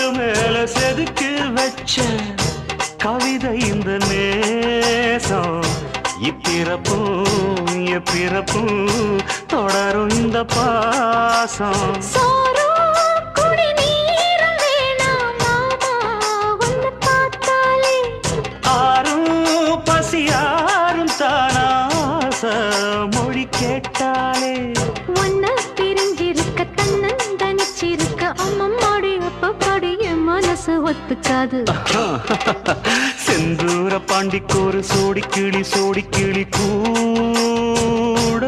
கல்லு மேல செதுக்கி வச்ச கவிதை இந்த நேசம் இப்பிறப்பும் எப்பிறப்பும் தொடரும் இந்த பாசம் மொழி கேட்டாலே ஒன்ன பிரிஞ்சிருக்க தன்னந்தனிச்சிருக்க அம்மம்மாடி அப்பப்பாடி என் மனசு ஒத்துக்காது செந்தூர பாண்டிக்கு ஒரு சோடி கிளி கூட